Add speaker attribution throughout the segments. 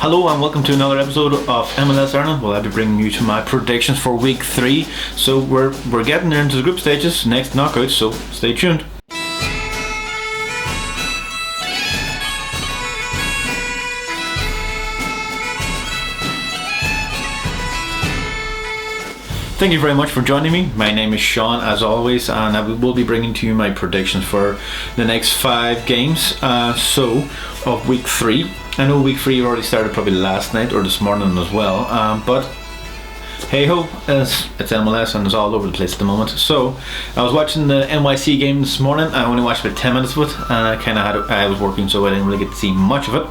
Speaker 1: Hello and welcome to another episode of MLS Ireland. Well, I'll be bringing you to my predictions for week 3. So we're getting there into the group stages, next knockouts, so stay tuned. Thank you very much for joining me. My name is Sean, as always, and I will be bringing to you my predictions for the next 5 games of week 3. I know week 3 already started probably last night or this morning as well, but hey ho, it's MLS and it's all over the place at the moment. So I was watching the NYC game this morning. I only watched about 10 minutes of it, and I was working, so I didn't really get to see much of it.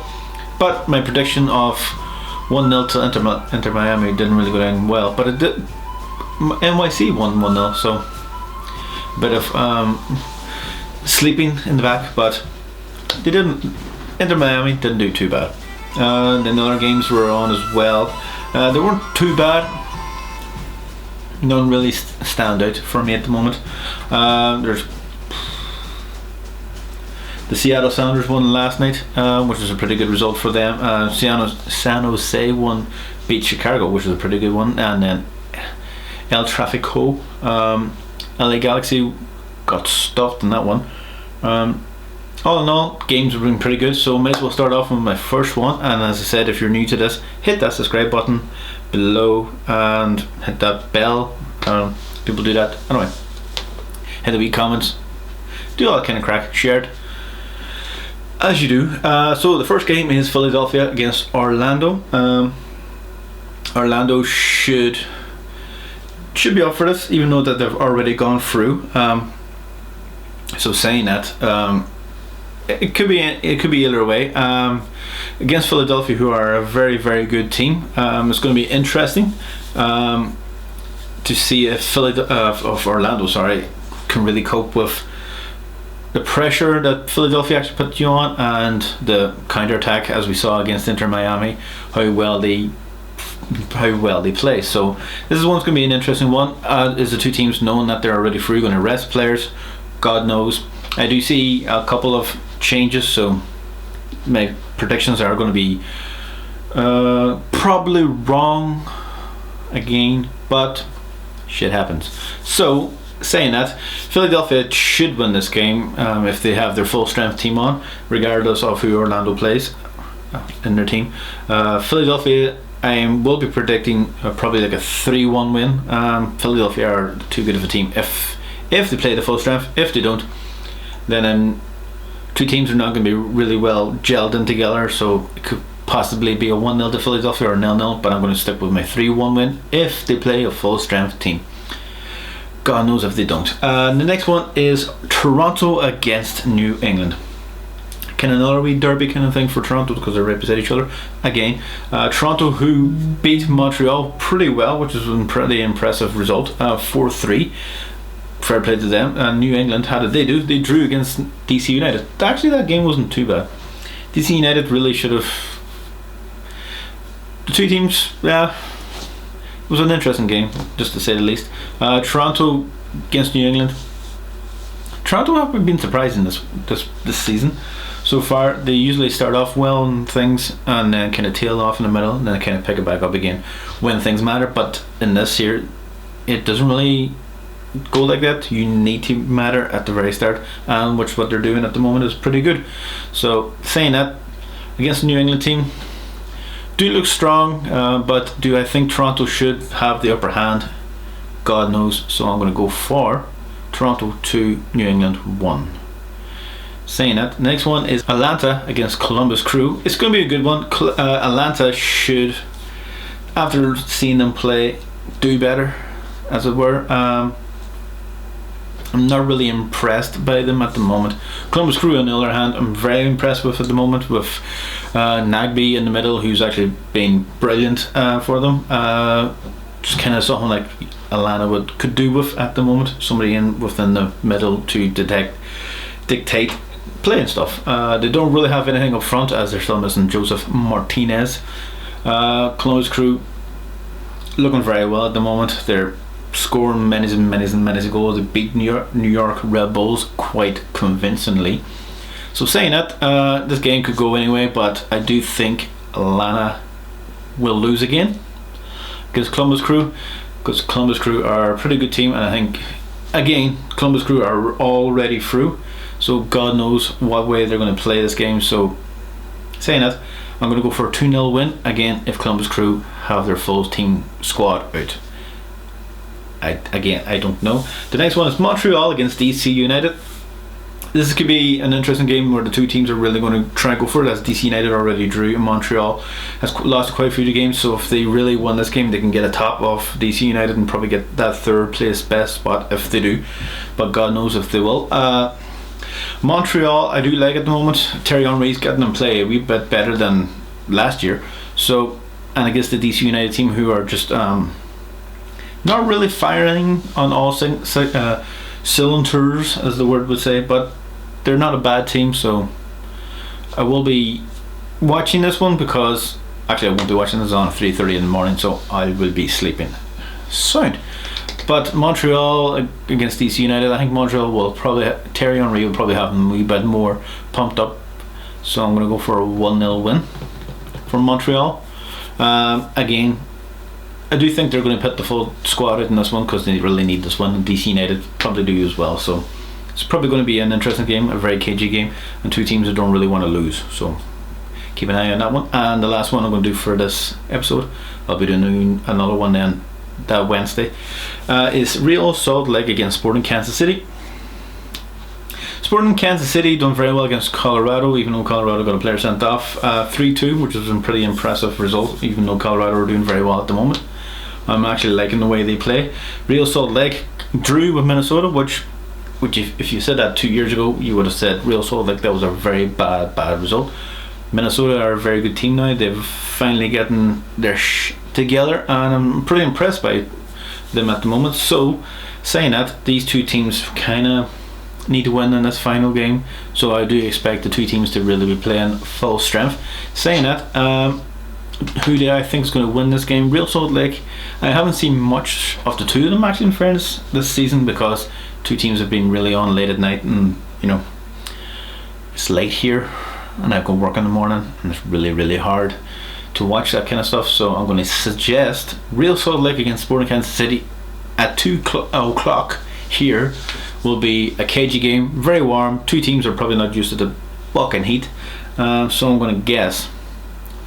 Speaker 1: But my prediction of 1-0 to Inter Miami didn't really go down well, but it did. NYC won 1-0, so a bit of sleeping in the back, but they didn't. Inter Miami didn't do too bad. Then the other games were on as well. They weren't too bad. None really stand out for me at the moment. There's the Seattle Sounders won last night, which was a pretty good result for them. San Jose beat Chicago, which was a pretty good one, and then El Trafico, LA Galaxy got stuffed in that one. All in all, games have been pretty good, so might as well start off with my first one. And as I said, if you're new to this, hit that subscribe button below and hit that bell. People do that anyway. Hit the wee comments, do all that kind of crack, share it as you do. So the first game is Philadelphia against Orlando. Orlando should be up for this, even though that they've already gone through. So saying that, it could be either way. Against Philadelphia, who are a very, very good team, it's going to be interesting to see if Orlando, can really cope with the pressure that Philadelphia actually put you on, and the counter-attack as we saw against Inter Miami, how well they play. So this is one's going to be an interesting one. Is the two teams knowing that they're already through, going to rest players? God knows. I do see a couple of changes, so my predictions are going to be probably wrong again, but shit happens. So saying that, Philadelphia should win this game if they have their full strength team on, regardless of who Orlando plays in their team. Philadelphia, I will be predicting probably like a 3-1 win. Philadelphia are too good of a team if they play the full strength. If they don't, then two teams are not going to be really well gelled in together, so it could possibly be a 1-0 to Philadelphia or 0-0, but I'm going to stick with my 3-1 win if they play a full strength team. God knows if they don't. The next one is Toronto against New England. Kind of another wee derby kind of thing for Toronto because they're right beside each other. Again, Toronto, who beat Montreal pretty well, which is a pretty impressive result, 4-3. Fair play to them. And New England, how did they do? They drew against DC United. Actually, that game wasn't too bad. DC United really should have. The two teams, yeah, it was an interesting game, just to say the least. Toronto against New England. Toronto have been surprising this season. So far, they usually start off well and things, and then kind of tail off in the middle, and then kind of pick it back up again when things matter. But in this year, it doesn't really go like that. You need to matter at the very start, and which what they're doing at the moment is pretty good. So saying that, against the New England team, do look strong, but do I think Toronto should have the upper hand? God knows. So I'm going to go for Toronto 2, New England 1. Saying that, the next one is Atlanta against Columbus Crew. It's going to be a good one. Atlanta should, after seeing them play, do better, as it were. I'm not really impressed by them at the moment. Columbus Crew, on the other hand, I'm very impressed with at the moment, with Nagby in the middle, who's actually been brilliant for them. Just kind of something like Atlanta could do with at the moment. Somebody within the middle to dictate playing stuff. They don't really have anything up front, as they're still missing Joseph Martinez. Columbus Crew looking very well at the moment. They're scoring many of goals. They beat New York Red Bulls quite convincingly. So saying that, this game could go anyway, but I do think Atlanta will lose again against Columbus Crew, because Columbus Crew are a pretty good team, and I think again Columbus Crew are already through, so God knows what way they're going to play this game. So saying that, I'm going to go for a 2-0 win again if Columbus Crew have their full team squad out. I don't know. The next one is Montreal against DC United. This could be an interesting game where the two teams are really going to try and go for it, as DC United already drew and Montreal has lost quite a few games. So if they really win this game, they can get a top off DC United and probably get that third place best spot if they do, but God knows if they will. Montreal I do like at the moment. Terry Henry's getting them play a wee bit better than last year, so, and against the DC United team who are just not really firing on all cylinders, as the word would say, but they're not a bad team. So I will be watching this one, because actually I won't be watching this on 3:30 in the morning, so I will be sleeping sound. But Montreal against DC United, I think Montreal will probably, Terry Henry will probably have them a wee bit more pumped up, so I'm going to go for a 1-0 win for Montreal. Again, I do think they're going to put the full squad out in this one, because they really need this one, and DC United probably do as well. So it's probably going to be an interesting game, a very cagey game, and two teams that don't really want to lose. So keep an eye on that one. And the last one I'm going to do for this episode, I'll be doing another one then that Wednesday, is Real Salt Lake against Sporting Kansas City. Sporting Kansas City done very well against Colorado, even though Colorado got a player sent off. 3-2, which is a pretty impressive result, even though Colorado are doing very well at the moment. I'm actually liking the way they play. Real Salt Lake drew with Minnesota, which if you said that 2 years ago, you would have said Real Salt Lake that was a very bad result. Minnesota are a very good team now. They've finally gotten their together, and I'm pretty impressed by them at the moment. So saying that, these two teams kind of need to win in this final game, so I do expect the two teams to really be playing full strength. Saying that, who do I think is going to win this game? Real Salt Lake, I haven't seen much of the two of them actually, in fairness, this season, because two teams have been really on late at night, and you know, it's late here and I go work in the morning, and it's really hard to watch that kind of stuff. So I'm going to suggest Real Salt Lake against Sporting Kansas City at 2 o'clock here. Will be a cagey game, very warm. Two teams are probably not used to the fucking heat, so I'm going to guess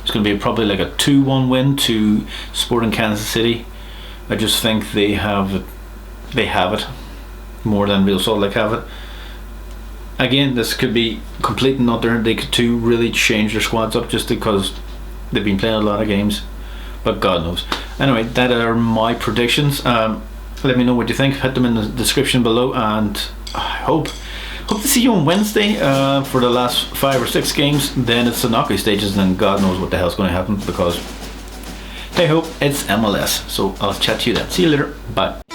Speaker 1: it's going to be probably like a 2-1 win to Sporting Kansas City. I just think they have it more than Real Salt Lake have it. Again, this could be complete and utter. They could too really change their squads up just because they've been playing a lot of games, but God knows. Anyway, that are my predictions. Let me know what you think. Hit them in the description below, and I hope to see you on Wednesday for the last 5 or 6 games. Then it's the knockout stages, and God knows what the hell's going to happen, because hey ho, it's MLS. So I'll chat to you then. See you later. Bye.